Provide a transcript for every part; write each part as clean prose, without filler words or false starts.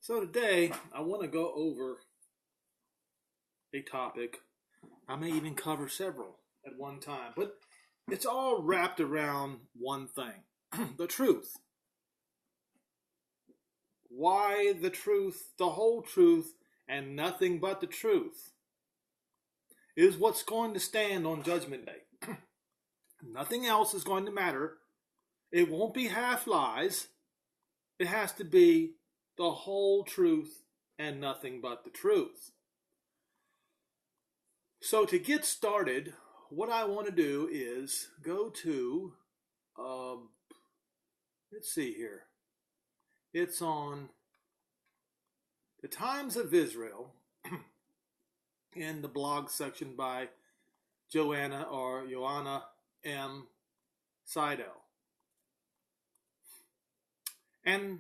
So today I want to go over a topic. I may even cover several at one time, but it's all wrapped around one thing: the truth. Why the truth, the whole truth, and nothing but the truth is what's going to stand on Judgment Day. Nothing else is going to matter. It won't be half lies. It has to be the whole truth and nothing but the truth. So to get started, what I want to do is go to, let's see here. It's on the Times of Israel in the blog section by Joanna M. Seidel. And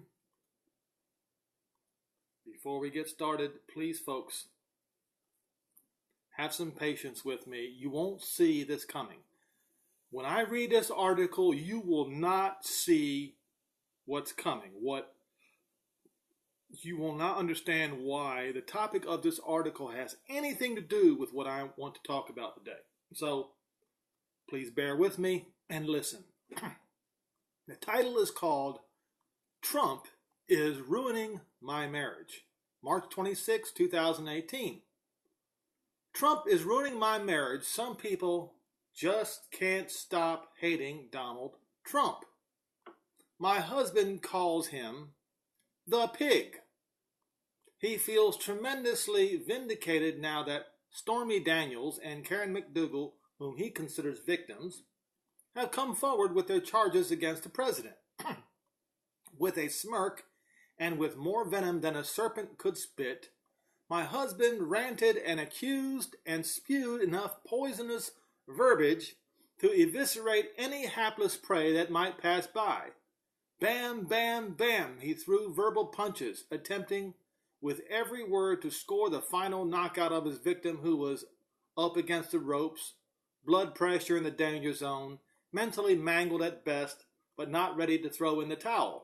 before we get started, please, folks, have some patience with me. You won't see this coming. When I read this article, you will not see what's coming. You will not understand why the topic of this article has anything to do with what I want to talk about today. So, please bear with me and listen. The title is called Trump is Ruining My Marriage. March 26, 2018. Trump is ruining my marriage. Some people just can't stop hating Donald Trump. My husband calls him the pig. He feels tremendously vindicated now that Stormy Daniels and Karen McDougal, whom he considers victims, have come forward with their charges against the president. With a smirk and with more venom than a serpent could spit, my husband ranted and accused and spewed enough poisonous verbiage to eviscerate any hapless prey that might pass by. Bam, bam, bam, he threw verbal punches, attempting with every word to score the final knockout of his victim, who was up against the ropes, blood pressure in the danger zone, mentally mangled at best, but not ready to throw in the towel.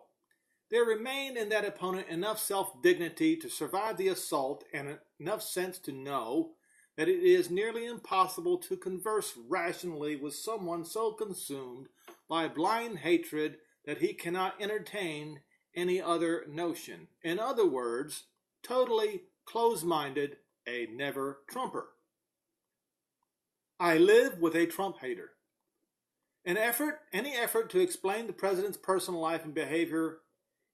There remained in that opponent enough self-dignity to survive the assault and enough sense to know that it is nearly impossible to converse rationally with someone so consumed by blind hatred that he cannot entertain any other notion. In other words, totally close-minded, a never-Trumper. I live with a Trump hater. Any effort to explain the president's personal life and behavior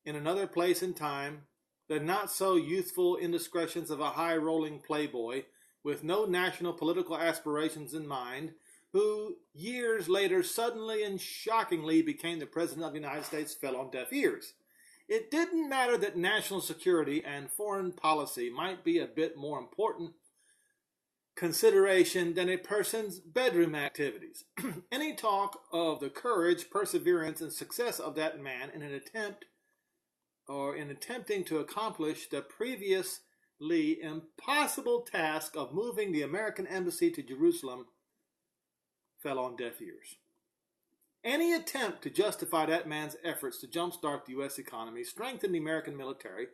in another place and time, the not-so-youthful indiscretions of a high-rolling playboy with no national political aspirations in mind, who years later suddenly and shockingly became the President of the United States, fell on deaf ears. It didn't matter that national security and foreign policy might be a bit more important consideration than a person's bedroom activities. Any talk of the courage, perseverance, and success of that man in attempting to accomplish the previously impossible task of moving the American embassy to Jerusalem fell on deaf ears. Any attempt to justify that man's efforts to jumpstart the U.S. economy, strengthen the American military,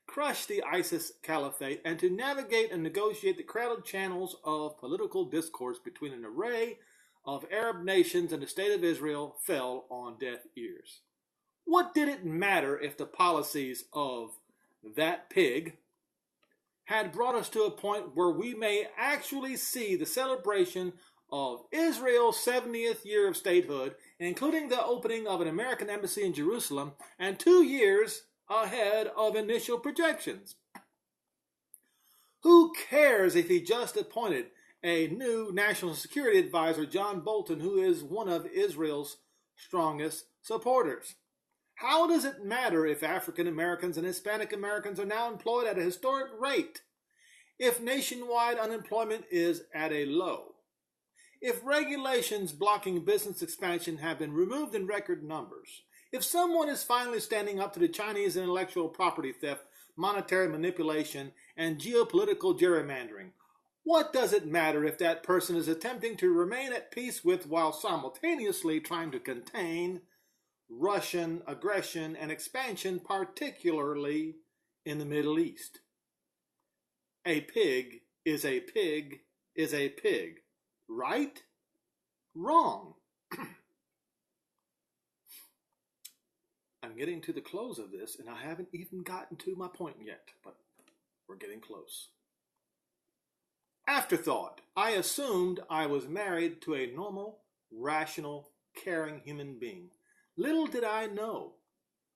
crush the ISIS caliphate, and to navigate and negotiate the crowded channels of political discourse between an array of Arab nations and the State of Israel fell on deaf ears. What did it matter if the policies of that pig had brought us to a point where we may actually see the celebration of Israel's 70th year of statehood, including the opening of an American embassy in Jerusalem, and 2 years ahead of initial projections? Who cares if he just appointed a new national security advisor, John Bolton, who is one of Israel's strongest supporters? How does it matter if African Americans and Hispanic Americans are now employed at a historic rate? If nationwide unemployment is at a low? If regulations blocking business expansion have been removed in record numbers? If someone is finally standing up to the Chinese intellectual property theft, monetary manipulation, and geopolitical gerrymandering? What does it matter if that person is attempting to remain at peace with, while simultaneously trying to contain, Russian aggression and expansion, particularly in the Middle East. A pig is a pig is a pig. Right? Wrong. I'm getting to the close of this, and I haven't even gotten to my point yet, but we're getting close. Afterthought. I assumed I was married to a normal, rational, caring human being. Little did I know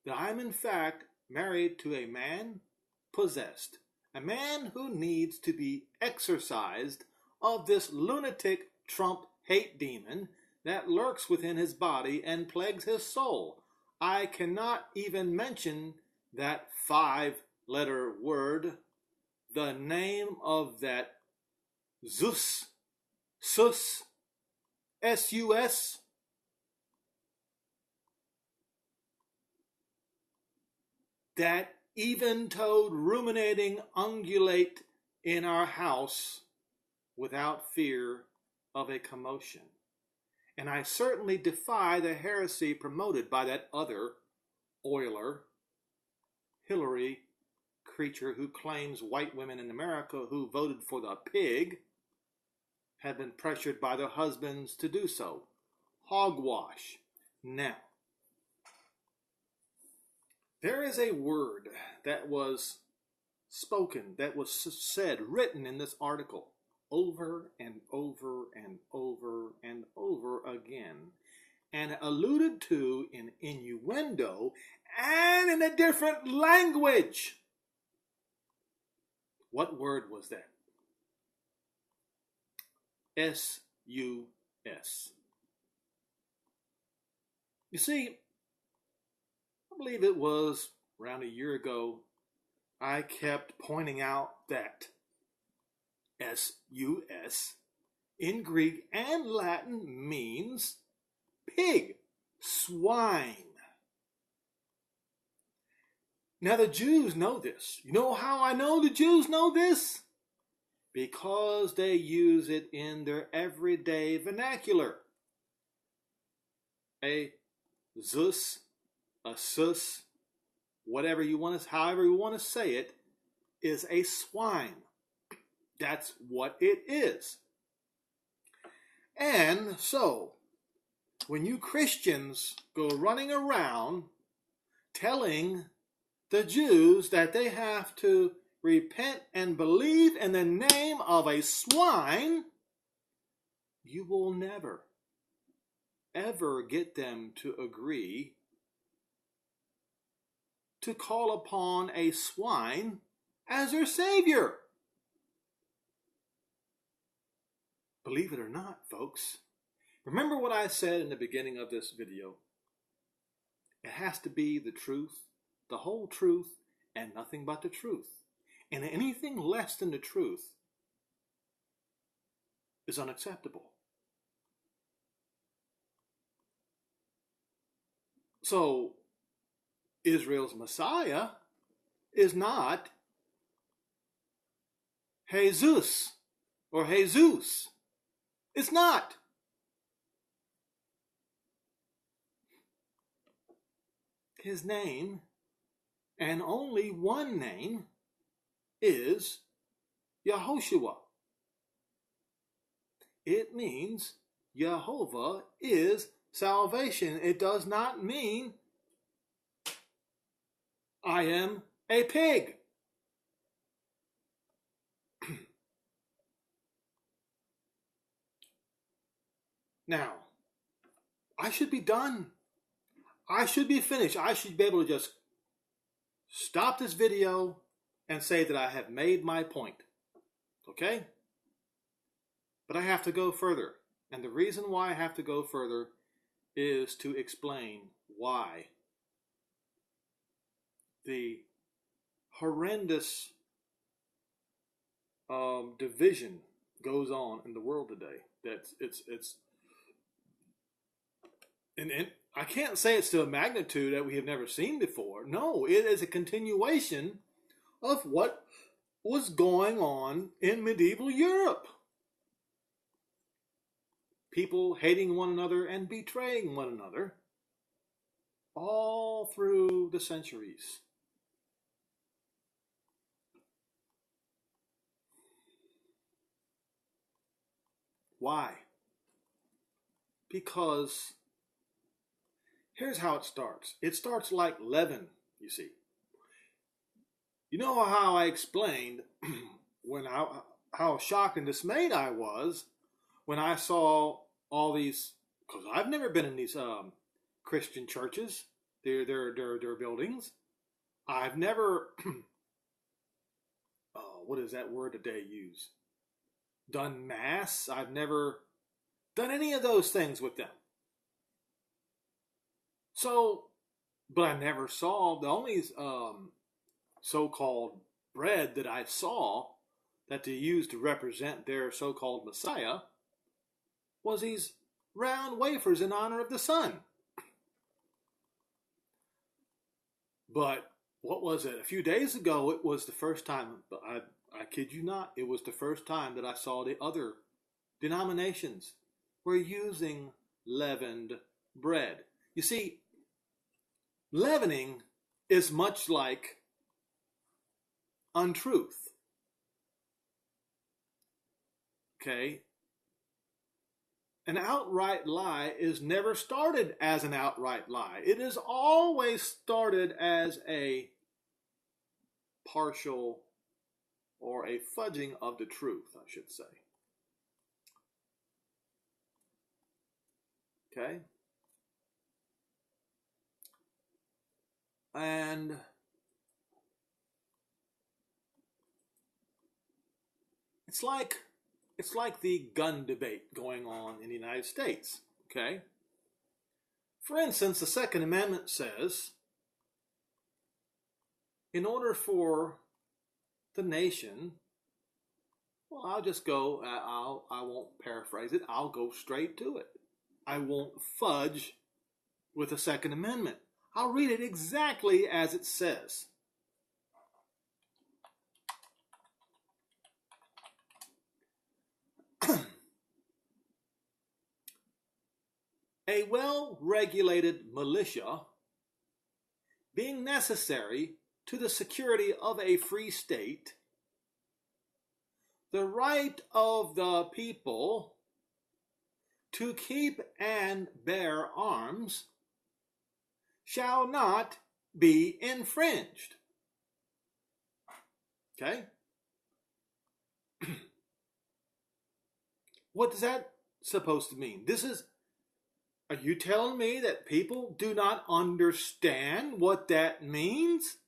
that I am in fact married to a man possessed, a man who needs to be exorcised of this lunatic Trump hate demon that lurks within his body and plagues his soul. I cannot even mention that 5-letter word, the name of that Sus, S-U-S, that even-toed ruminating ungulate in our house without fear of a commotion. And I certainly defy the heresy promoted by that other oiler, Hillary creature who claims white women in America who voted for the pig have been pressured by their husbands to do so. Hogwash. Now, there is a word that was spoken, that was said, written in this article over and over and over and over again, and alluded to in innuendo and in a different language. What word was that? S-U-S. You see, I believe it was around a year ago, I kept pointing out that S-U-S in Greek and Latin means pig, swine. Now the Jews know this. You know how I know the Jews know this? Because they use it in their everyday vernacular. A zus, a sus, whatever you want to, however you want to say it, is a swine. That's what it is. And so, when you Christians go running around telling the Jews that they have to repent and believe in the name of a swine, you will never, ever get them to agree to call upon a swine as their savior. Believe it or not, folks, remember what I said in the beginning of this video. It has to be the truth, the whole truth, and nothing but the truth. And anything less than the truth is unacceptable. So, Israel's Messiah is not Jesus or Jesus. It's not. His name, and only one name, is Yehoshua. It means Jehovah is salvation. It does not mean I am a pig. Now, I should be done. I should be finished. I should be able to just stop this video and say that I have made my point. Okay? But I have to go further. And the reason why I have to go further is to explain why the horrendous division goes on in the world today. And I can't say it's to a magnitude that we have never seen before. No, it is a continuation of what was going on in medieval Europe. People hating one another and betraying one another all through the centuries. Why? Because here's how it starts. It starts like leaven, you see. You know how I explained how shocked and dismayed I was when I saw all these, because I've never been in these Christian churches, their buildings. I've never, what is that word that they use? Done mass. I've never done any of those things with them. So, but I never saw, the only so-called bread that I saw that they used to represent their so-called Messiah was these round wafers in honor of the sun. But what was it? A few days ago, it was the first time, I kid you not, it was the first time that I saw the other denominations were using leavened bread. You see, leavening is much like untruth. Okay? An outright lie is never started as an outright lie. It is always started as a partial or a fudging of the truth, I should say. Okay? And it's like the gun debate going on in the United States. Okay? For instance, the Second Amendment says, in order for the nation, well, I'll just go, I won't paraphrase it, I'll go straight to it. I won't fudge with the Second Amendment. I'll read it exactly as it says. A well-regulated militia, being necessary to the security of a free state, the right of the people to keep and bear arms shall not be infringed. Okay? What is that supposed to mean? Are you telling me that people do not understand what that means?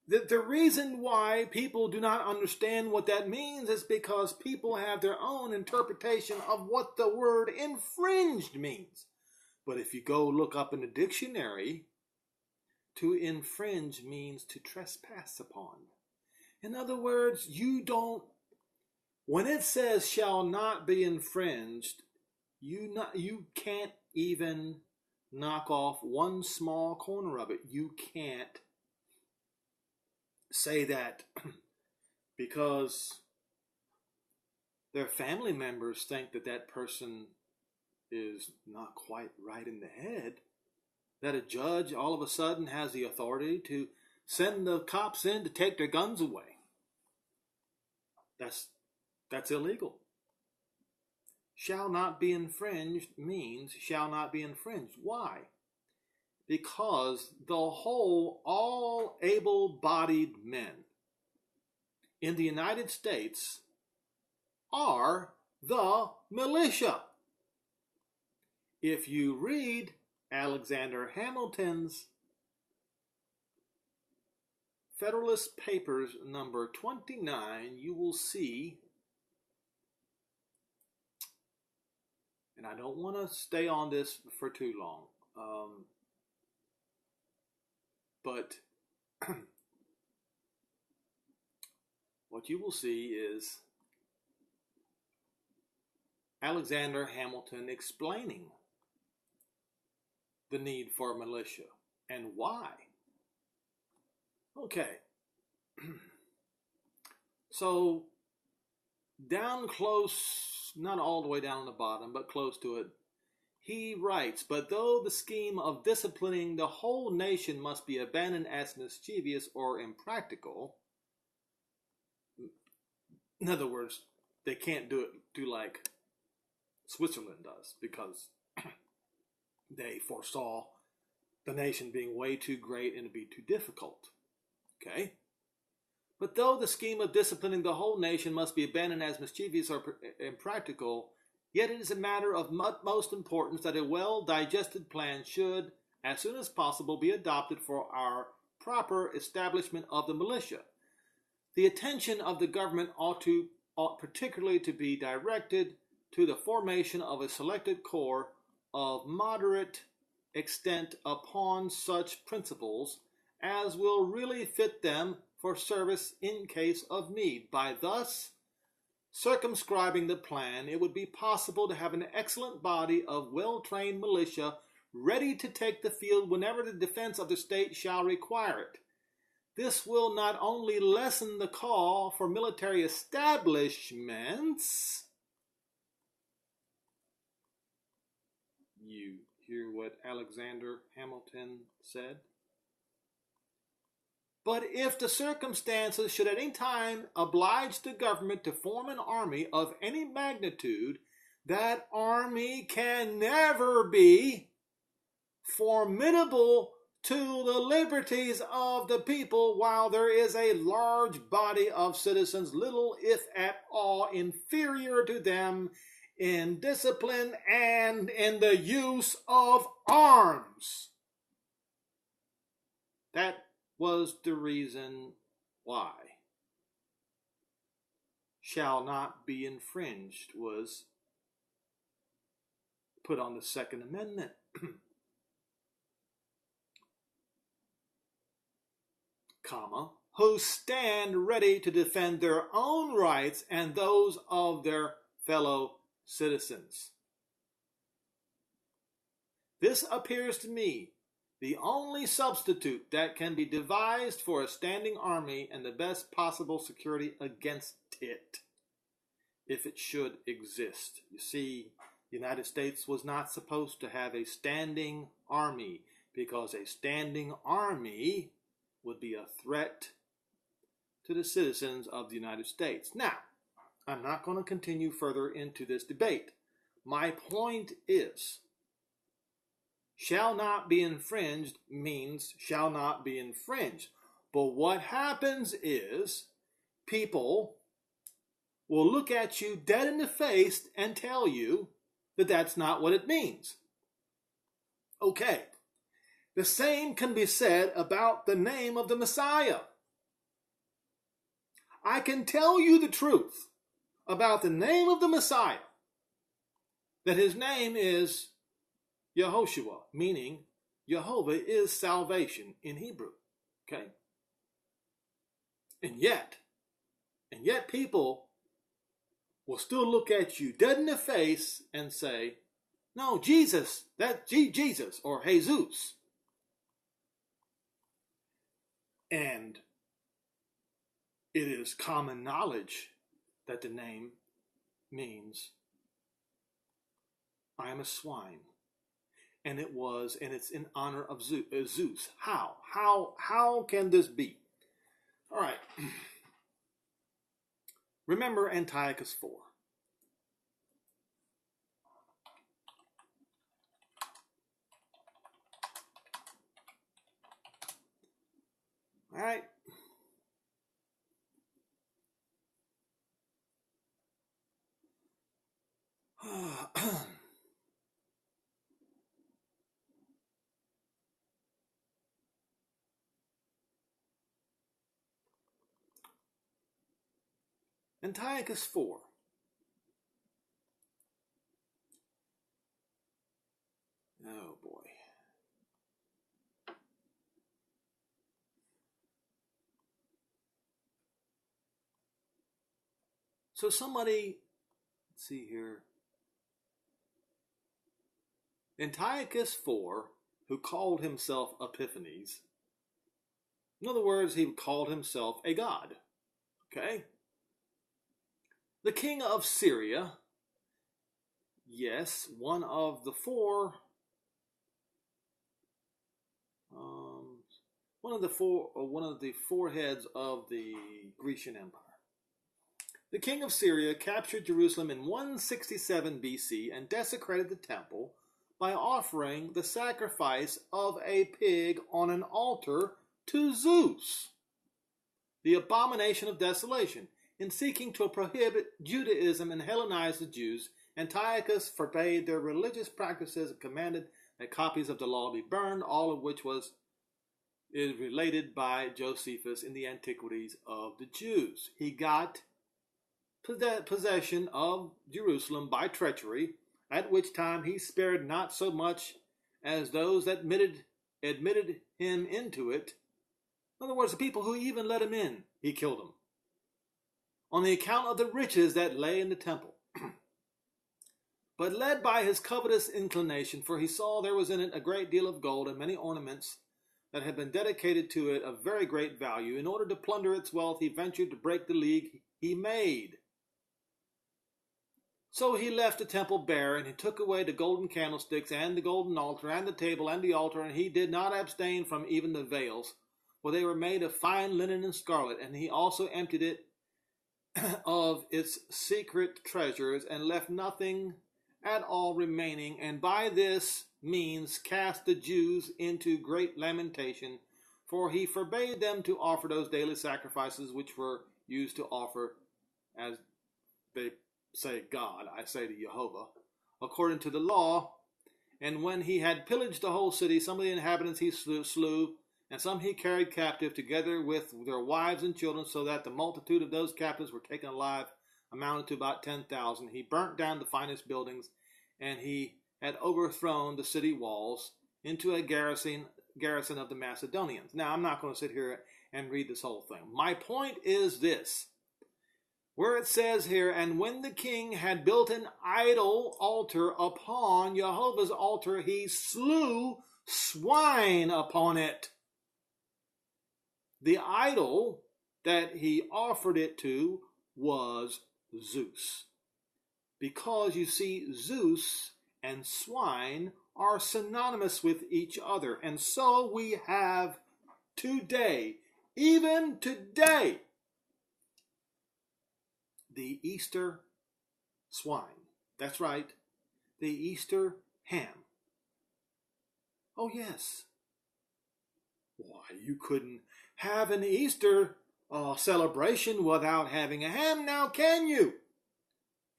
The reason why people do not understand what that means is because people have their own interpretation of what the word infringed means. But if you go look up in the dictionary, to infringe means to trespass upon. In other words, when it says shall not be infringed, you can't even knock off one small corner of it. You can't say that because their family members think that person is not quite right in the head, that a judge all of a sudden has the authority to send the cops in to take their guns away. That's illegal. Shall not be infringed means shall not be infringed. Why? Because all able-bodied men in the United States are the militia. If you read Alexander Hamilton's Federalist Papers number 29, you will see, and I don't want to stay on this for too long, but what you will see is Alexander Hamilton explaining the need for militia and why. Okay, so down close, not all the way down the bottom, but close to it, he writes, but though the scheme of disciplining the whole nation must be abandoned as mischievous or impractical, In other words, they can't do like Switzerland does, because they foresaw the nation being way too great and it'd be too difficult. Okay? But though the scheme of disciplining the whole nation must be abandoned as mischievous or impractical, yet it is a matter of utmost importance that a well-digested plan should, as soon as possible, be adopted for our proper establishment of the militia. The attention of the government ought particularly to be directed to the formation of a selected corps of moderate extent upon such principles as will really fit them for service in case of need. By thus circumscribing the plan, it would be possible to have an excellent body of well-trained militia ready to take the field whenever the defense of the state shall require it. This will not only lessen the call for military establishments. You hear what Alexander Hamilton said? But if the circumstances should at any time oblige the government to form an army of any magnitude, that army can never be formidable to the liberties of the people, while there is a large body of citizens, little if at all inferior to them in discipline and in the use of arms. That was the reason why shall not be infringed was put on the Second Amendment. Comma, who stand ready to defend their own rights and those of their fellow citizens. This appears to me the only substitute that can be devised for a standing army and the best possible security against it, if it should exist. You see, the United States was not supposed to have a standing army, because a standing army would be a threat to the citizens of the United States. Now, I'm not going to continue further into this debate. My point is, shall not be infringed means shall not be infringed. But what happens is people will look at you dead in the face and tell you that that's not what it means. Okay. The same can be said about the name of the Messiah. I can tell you the truth about the name of the Messiah, that his name is Yehoshua, meaning Jehovah is salvation in Hebrew. Okay? And yet people will still look at you dead in the face and say, no, Jesus, that's Jesus or Jesus. And it is common knowledge that the name means I am a swine. And it's in honor of Zeus. How can this be? All right. Remember Antiochus 4. All right. Antiochus 4. Oh boy. So somebody, let's see here. Antiochus 4, who called himself Epiphanes. In other words, he called himself a god. Okay? The king of Syria, yes, one of the four heads of the Grecian Empire. The king of Syria captured Jerusalem in 167 BC and desecrated the temple by offering the sacrifice of a pig on an altar to Zeus, the abomination of desolation. In seeking to prohibit Judaism and Hellenize the Jews, Antiochus forbade their religious practices and commanded that copies of the law be burned, all of which is related by Josephus in the Antiquities of the Jews. He got possession of Jerusalem by treachery, at which time he spared not so much as those that admitted him into it. In other words, the people who even let him in, he killed them, on the account of the riches that lay in the temple. But led by his covetous inclination, for he saw there was in it a great deal of gold and many ornaments that had been dedicated to it of very great value, in order to plunder its wealth, he ventured to break the league he made. So he left the temple bare, and he took away the golden candlesticks, and the golden altar, and the table, and the altar, and he did not abstain from even the veils, for they were made of fine linen and scarlet, and he also emptied it of its secret treasures, and left nothing at all remaining, and by this means cast the Jews into great lamentation, for he forbade them to offer those daily sacrifices which were used to offer, as they say God, I say to Jehovah, according to the law. And when he had pillaged the whole city, some of the inhabitants he slew, and some he carried captive, together with their wives and children, so that the multitude of those captives were taken alive amounted to about 10,000. He burnt down the finest buildings, and he had overthrown the city walls into a garrison of the Macedonians. Now, I'm not going to sit here and read this whole thing. My point is this, where it says here, and when the king had built an idol altar upon Jehovah's altar, he slew swine upon it. The idol that he offered it to was Zeus. Because you see, Zeus and swine are synonymous with each other. And so we have today, even today, the Easter swine. That's right, the Easter ham. Oh yes. Why, you couldn't have an Easter celebration without having a ham now, can you?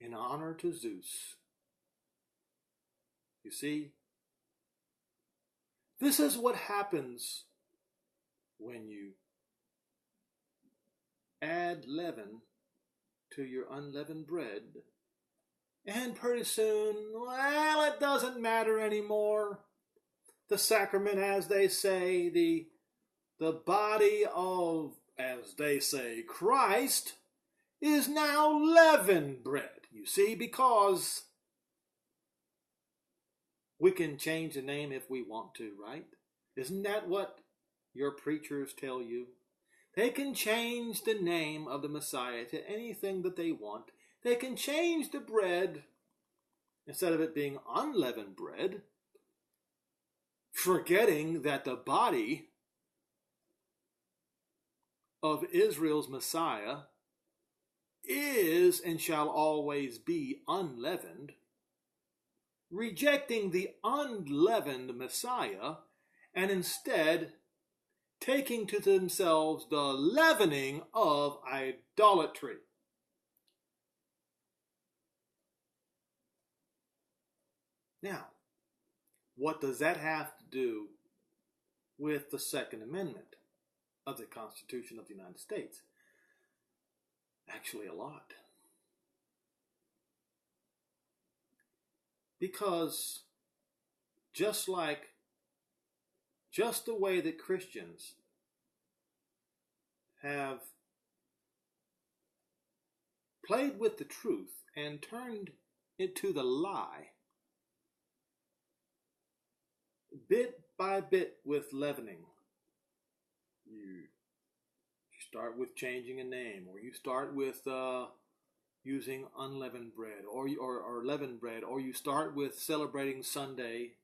In honor to Zeus. You see, this is what happens when you add leaven to your unleavened bread. And pretty soon, well, it doesn't matter anymore. The sacrament, as they say, the body of, as they say, Christ, is now leavened bread. You see, because we can change the name if we want to, right? Isn't that what your preachers tell you? They can change the name of the Messiah to anything that they want. They can change the bread, instead of it being unleavened bread, forgetting that the body of Israel's Messiah is and shall always be unleavened, rejecting the unleavened Messiah, and instead taking to themselves the leavening of idolatry. Now, what does that have to do with the Second Amendment of the Constitution of the United States? Actually, a lot. Because just the way that Christians have played with the truth and turned it to the lie, bit by bit with leavening. You start with changing a name, or you start with using unleavened bread, or leavened bread, or you start with celebrating Sunday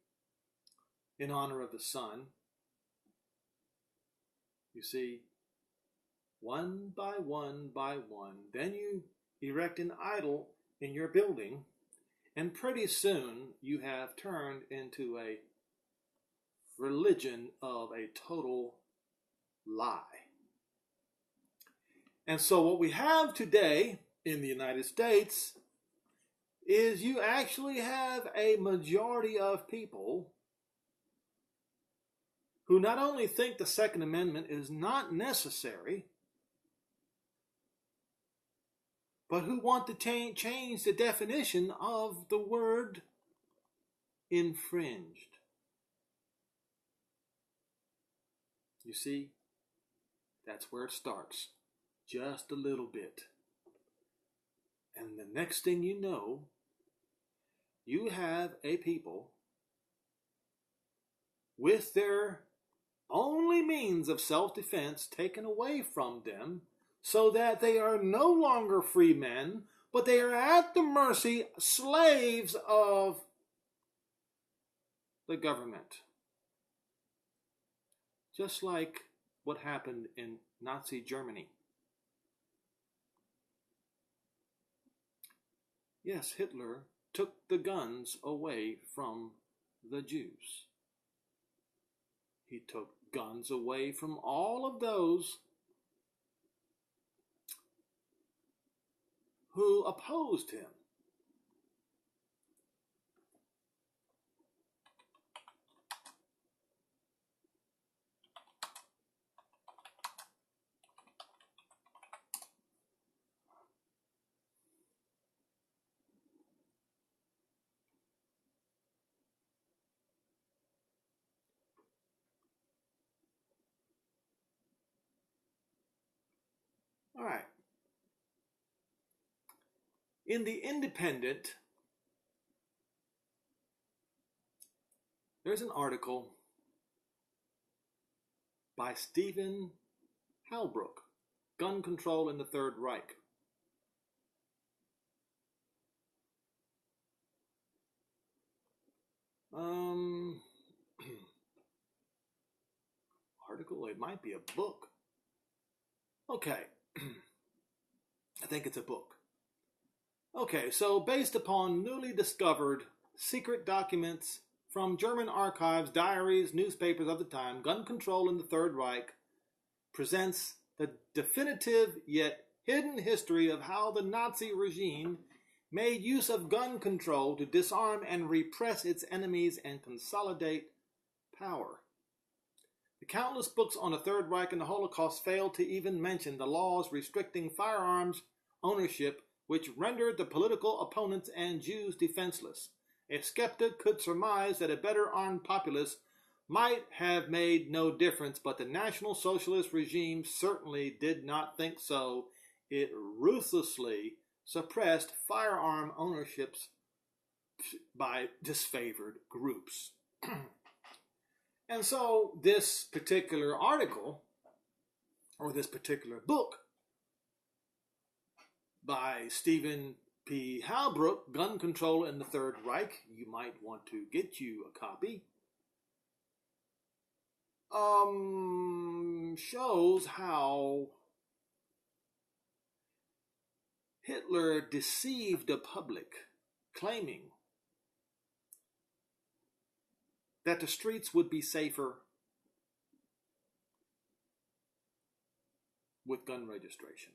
in honor of the sun. You see, one by one by one, then erect an idol in your building, and pretty soon you have turned into a religion of a total lie. And so what we have today in the United States is you actually have a majority of people who not only think the Second Amendment is not necessary, but who want to change the definition of the word infringed. You see, that's where it starts. Just a little bit. And the next thing you know, you have a people with their only means of self-defense taken away from them, so that they are no longer free men, but they are at the mercy, slaves of the government. Just like what happened in Nazi Germany. Yes, Hitler took the guns away from the Jews. He took guns away from all of those who opposed him. All right. In The Independent, there's an article by Stephen Halbrook, Gun Control in the Third Reich. Article, it might be a book. Okay. I think it's a book. Okay, so based upon newly discovered secret documents from German archives, diaries, newspapers of the time, Gun Control in the Third Reich presents the definitive yet hidden history of how the Nazi regime made use of gun control to disarm and repress its enemies and consolidate power. The countless books on the Third Reich and the Holocaust fail to even mention the laws restricting firearms ownership, which rendered the political opponents and Jews defenseless. A skeptic could surmise that a better armed populace might have made no difference, but the National Socialist regime certainly did not think so. It ruthlessly suppressed firearm ownerships by disfavored groups. And so this particular article, or this particular book, by Stephen P. Halbrook, Gun Control in the Third Reich, you might want to get you a copy, shows how Hitler deceived the public, claiming that the streets would be safer with gun registration.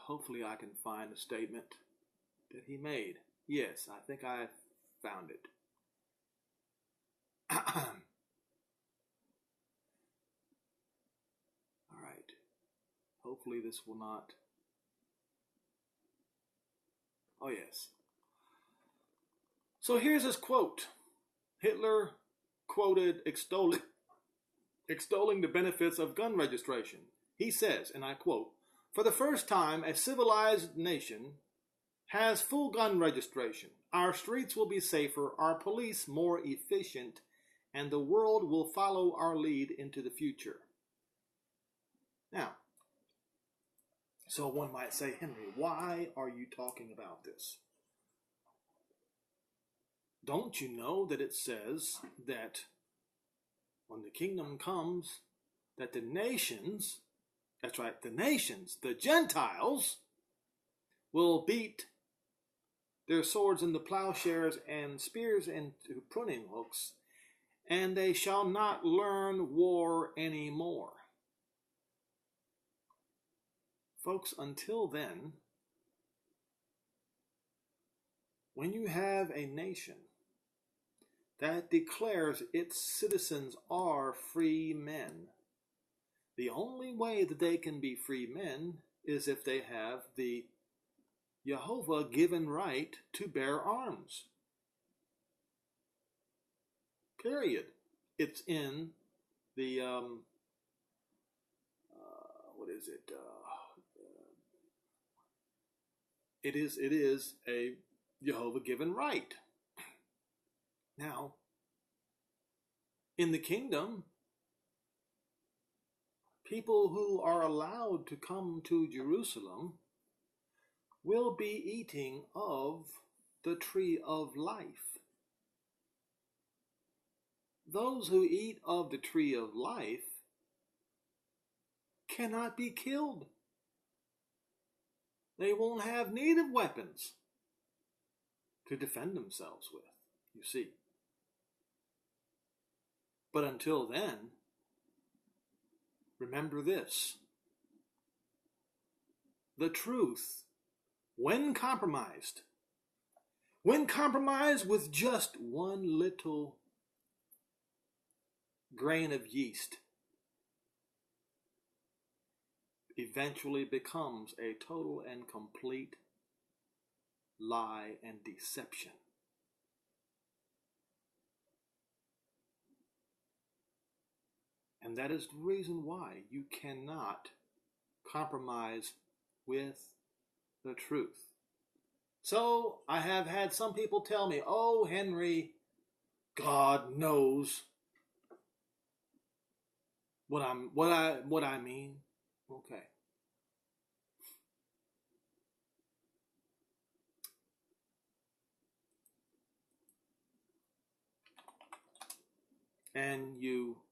Hopefully I can find a statement that he made. Yes, I think I found it. All right. Hopefully this will not. Oh, yes. So here's his quote. Hitler quoted extolling the benefits of gun registration. He says, and I quote, "For the first time, a civilized nation has full gun registration. Our streets will be safer, our police more efficient, and the world will follow our lead into the future." Now, So one might say, Henry, why are you talking about this? Don't you know that it says that when the kingdom comes, that the nations, that's right, the nations, the Gentiles, will beat their swords into plowshares and spears into pruning hooks, and they shall not learn war anymore. Folks, until then, when you have a nation that declares its citizens are free men, the only way that they can be free men is if they have the Jehovah given right to bear arms. Period. It's in the what is it? It is a Jehovah given right. Now, in the kingdom, people who are allowed to come to Jerusalem will be eating of the tree of life. Those who eat of the tree of life cannot be killed. They won't have need of weapons to defend themselves with, you see. But until then, remember this: the truth, when compromised with just one little grain of yeast, eventually becomes a total and complete lie and deception. And that is the reason why you cannot compromise with the truth. So I have had some people tell me, "Oh, Henry, God knows what I mean." Okay. And you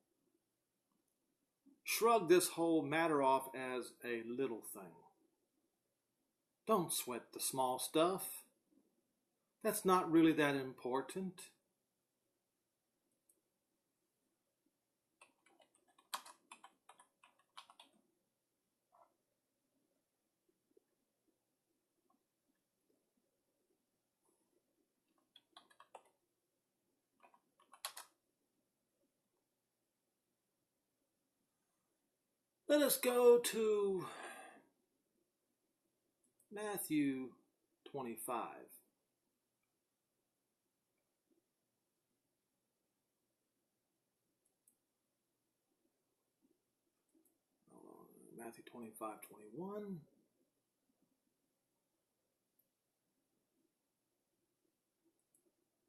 shrug this whole matter off as a little thing. Don't sweat the small stuff. That's not really that important. Let us go to Matthew 25. Matthew 25:21.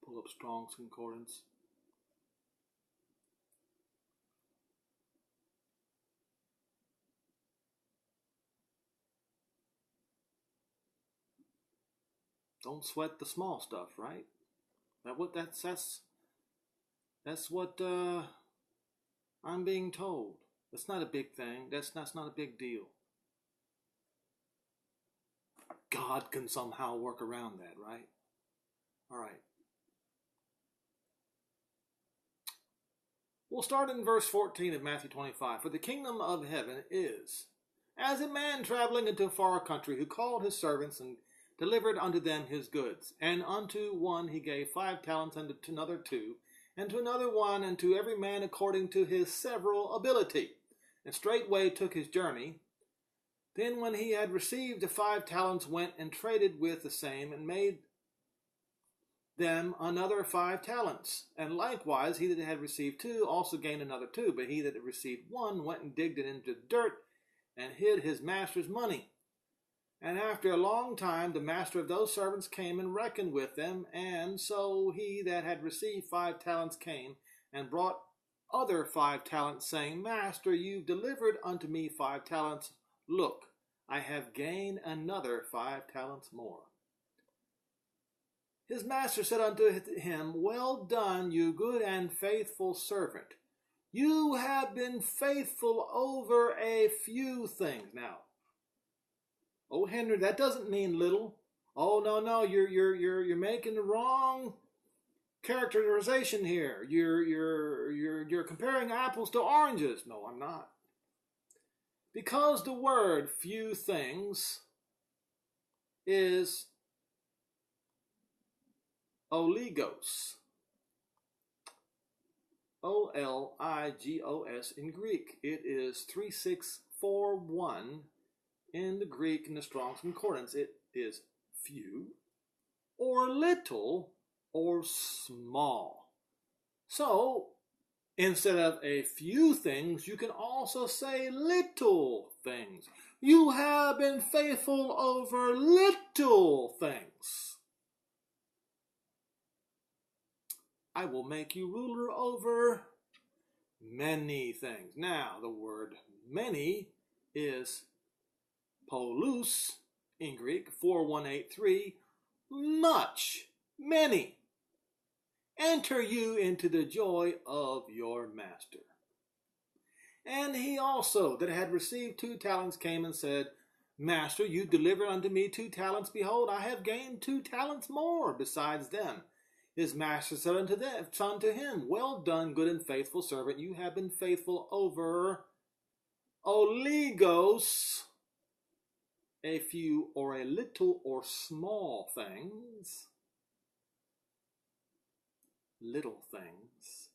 Pull up Strong's Concordance. Don't sweat the small stuff, right? That's what I'm being told. That's not a big thing. That's not a big deal. God can somehow work around that, right? All right. We'll start in verse 14 of Matthew 25. For the kingdom of heaven is as a man traveling into a far country, who called his servants and delivered unto them his goods. And unto one he gave 5 talents, and to another 2, and to another 1, and to every man according to his several ability. And straightway took his journey. Then when he had received the 5 talents, went and traded with the same, and made them another 5 talents. And likewise he that had received 2 also gained another 2. But he that had received 1 went and digged it into the dirt, and hid his master's money. And after a long time the master of those servants came and reckoned with them. And so he that had received 5 talents came and brought other 5 talents, saying, Master, you've delivered unto me 5 talents. Look, I have gained another 5 talents more. His master said unto him, Well done, you good and faithful servant. You have been faithful over a few things. Now, oh Henry, that doesn't mean little. Oh no, you're making the wrong characterization here. You're comparing apples to oranges. No, I'm not. Because the word few things is oligos. Oligos in Greek. It is 3641 in the Greek in the Strong's Concordance. It is few or little or small. So, instead of a few things, you can also say little things. You have been faithful over little things. I will make you ruler over many things. Now, the word many is polus in Greek, 4183, much, many. Enter you into the joy of your master. And he also that had received 2 talents came and said, Master, you delivered unto me 2 talents. Behold, I have gained 2 talents more besides them. His master said unto him, Well done, good and faithful servant. You have been faithful over oligos, a few or a little or small things. Little things.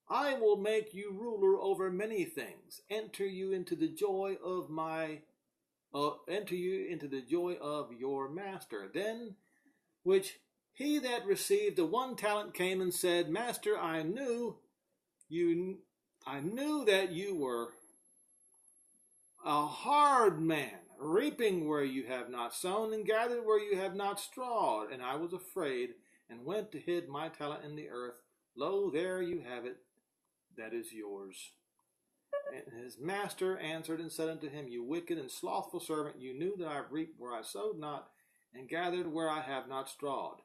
I will make you ruler over many things. Enter you into the joy of your master. Then which he that received the 1 talent came and said, Master, I knew that you were a hard man, reaping where you have not sown and gathered where you have not strawed. And I was afraid and went to hid my talent in the earth. Lo, there you have it, that is yours. And his master answered and said unto him, You wicked and slothful servant, you knew that I reaped where I sowed not, and gathered where I have not strawed.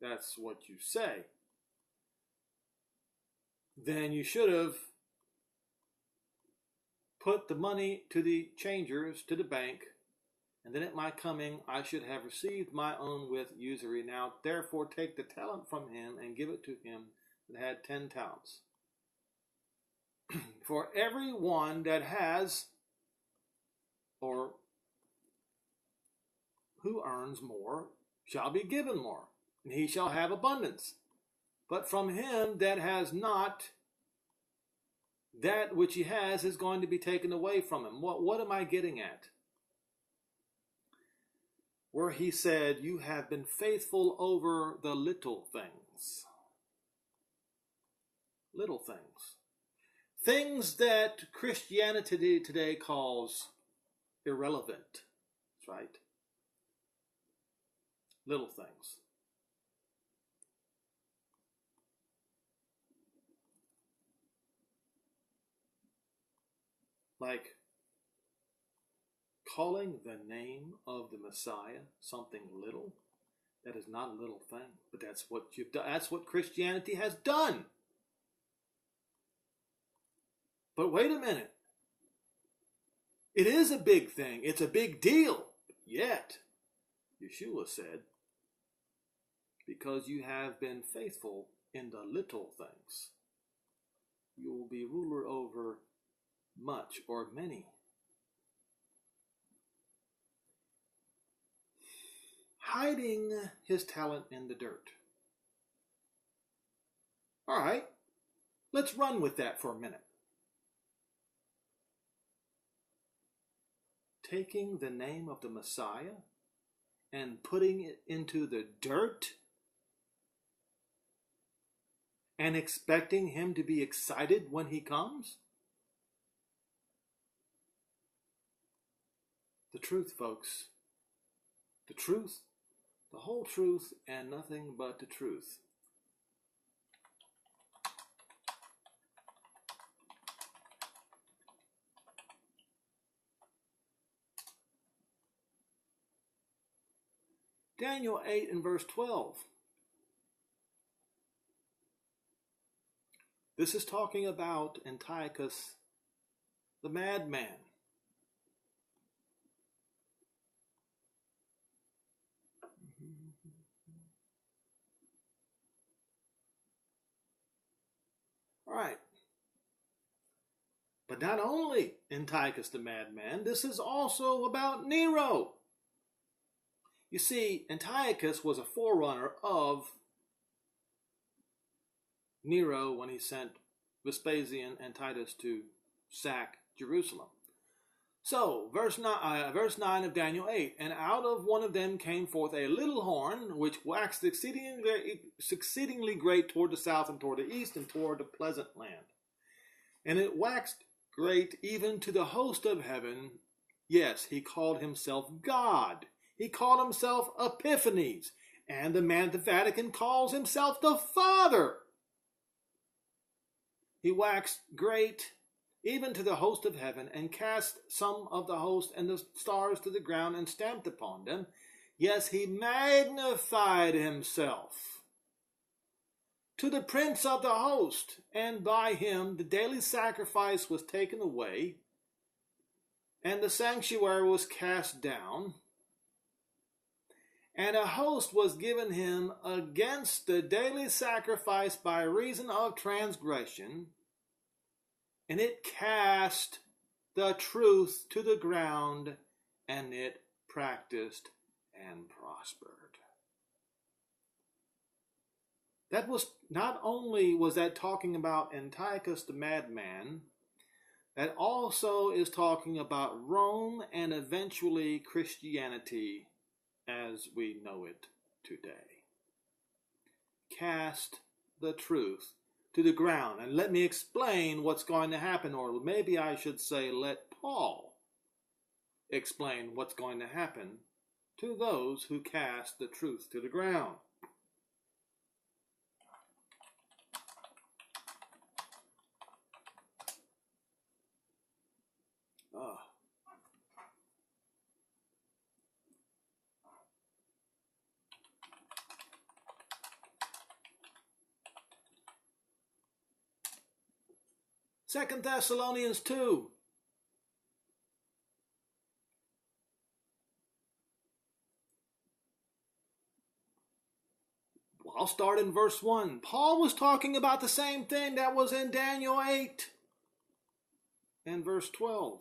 That's what you say. Then you should have put the money to the changers, to the bank, and then at my coming I should have received my own with usury. Now therefore take the talent from him and give it to him that had 10 talents. For every one that has, or who earns more, shall be given more, and he shall have abundance. But from him that has not, that which he has is going to be taken away from him. What am I getting at? Where he said, You have been faithful over the little things. Little things. Things that Christianity today calls irrelevant. That's right. Little things. Like calling the name of the Messiah something little, that is not a little thing, but that's what you've done. That's what Christianity has done. But wait a minute. It is a big thing. It's a big deal. Yet, Yeshua said, because you have been faithful in the little things, you will be ruler over much or many. Hiding his talent in the dirt. All right, let's run with that for a minute. Taking the name of the Messiah and putting it into the dirt and expecting him to be excited when he comes? The truth, folks. The truth. The whole truth and nothing but the truth. Daniel 8 and verse 12. This is talking about Antiochus the madman. All right. But not only Antiochus the madman, this is also about Nero. You see, Antiochus was a forerunner of Nero when he sent Vespasian and Titus to sack Jerusalem. So, verse 9 of Daniel 8, and out of one of them came forth a little horn, which waxed exceedingly great toward the south and toward the east and toward the pleasant land. And it waxed great even to the host of heaven. Yes, he called himself God. He called himself Epiphanes. And the man at the Vatican calls himself the Father. He waxed great even to the host of heaven, and cast some of the host and the stars to the ground, and stamped upon them. Yes, he magnified himself to the prince of the host, and by him the daily sacrifice was taken away, and the sanctuary was cast down, and a host was given him against the daily sacrifice by reason of transgression, and it cast the truth to the ground, and it practiced and prospered. That was not only was that talking about Antiochus the madman, that also is talking about Rome and eventually Christianity as we know it today. Cast the truth to the ground. And let me explain what's going to happen, or maybe I should say let Paul explain what's going to happen to those who cast the truth to the ground. Second Thessalonians 2. I'll start in verse 1. Paul was talking about the same thing that was in Daniel 8 and verse 12.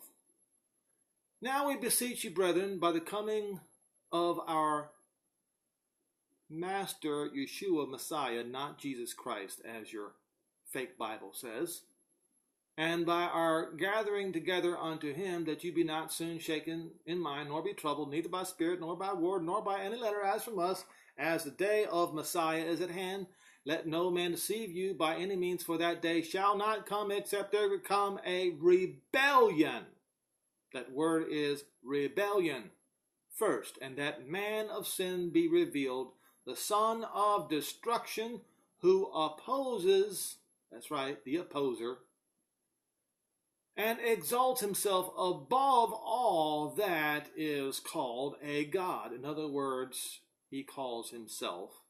Now we beseech you, brethren, by the coming of our Master Yeshua Messiah, not Jesus Christ, as your fake Bible says, and by our gathering together unto him, that you be not soon shaken in mind, nor be troubled, neither by spirit, nor by word, nor by any letter as from us, as the day of Messiah is at hand. Let no man deceive you by any means, for that day shall not come, except there come a rebellion. That word is rebellion first, and that man of sin be revealed, the son of destruction, who opposes, that's right, the opposer, and exalts himself above all that is called a God. In other words, he calls himself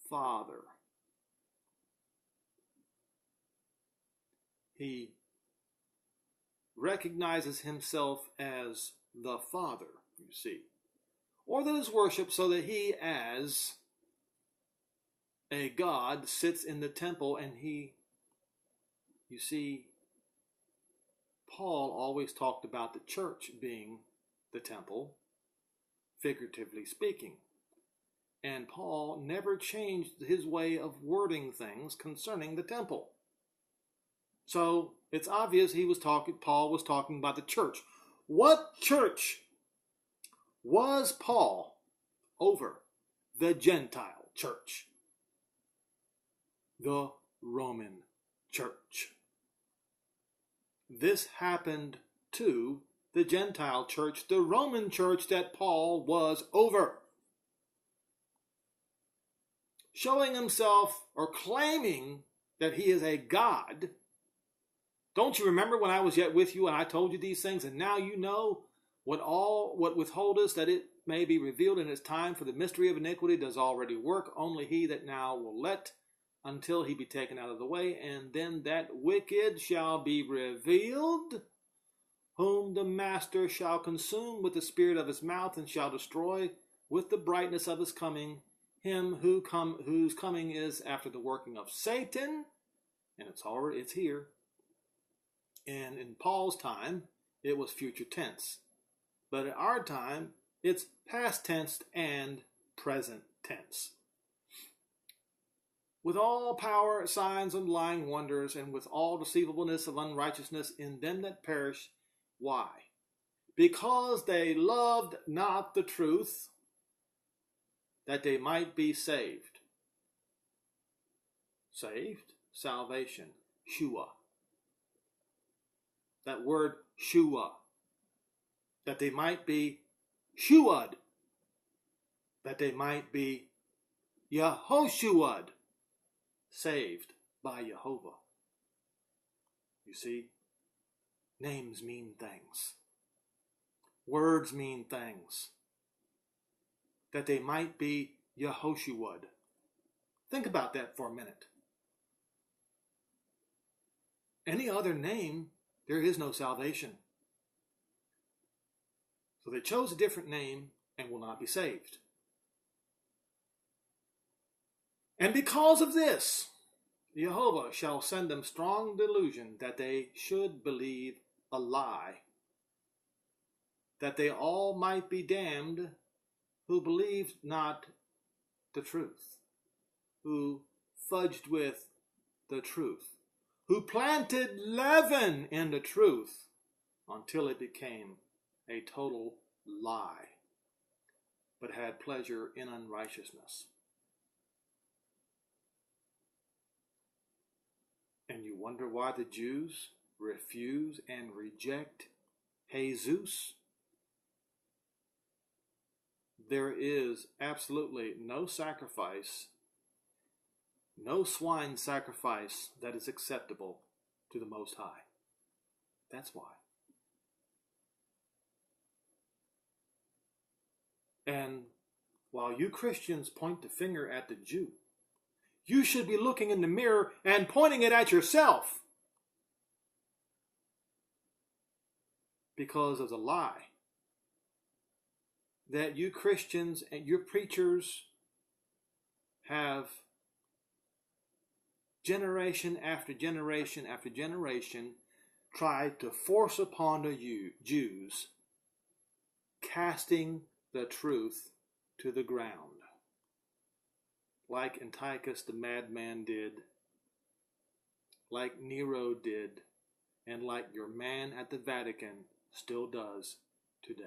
Father. He recognizes himself as the Father, you see, or that is worshipped so that he, as a God, sits in the temple, and he, you see, Paul always talked about the church being the temple, figuratively speaking. And Paul never changed his way of wording things concerning the temple. So it's obvious Paul was talking about the church. What church was Paul over? The Gentile church. The Roman church. This happened to the Gentile church, the Roman church that Paul was over. Showing himself or claiming that he is a God. Don't you remember when I was yet with you and I told you these things, and now you know what withhold us, that it may be revealed in his time, for the mystery of iniquity does already work. Only he that now will let until he be taken out of the way, and then that wicked shall be revealed, whom the master shall consume with the spirit of his mouth, and shall destroy with the brightness of his coming him whose coming is after the working of Satan. And it's here. And in Paul's time, it was future tense. But in our time, it's past tense and present tense. With all power, signs, and lying wonders, and with all deceivableness of unrighteousness in them that perish. Why? Because they loved not the truth, that they might be saved. Saved? Salvation. Shua. That word Shua. That they might be Shuad. That they might be Yehoshuad. Saved by Jehovah. You see, names mean things. Words mean things. That they might be Yehoshuad. Think about that for a minute. Any other name, there is no salvation. So they chose a different name and will not be saved. And because of this, Jehovah shall send them strong delusion that they should believe a lie, that they all might be damned who believed not the truth, who fudged with the truth, who planted leaven in the truth until it became a total lie, but had pleasure in unrighteousness. And you wonder why the Jews refuse and reject Jesus? There is absolutely no sacrifice, no swine sacrifice that is acceptable to the Most High. That's why. And while you Christians point the finger at the Jew, you should be looking in the mirror and pointing it at yourself because of the lie that you Christians and your preachers have generation after generation after generation tried to force upon the Jews, casting the truth to the ground. Like Antiochus the madman did, like Nero did, and like your man at the Vatican still does today.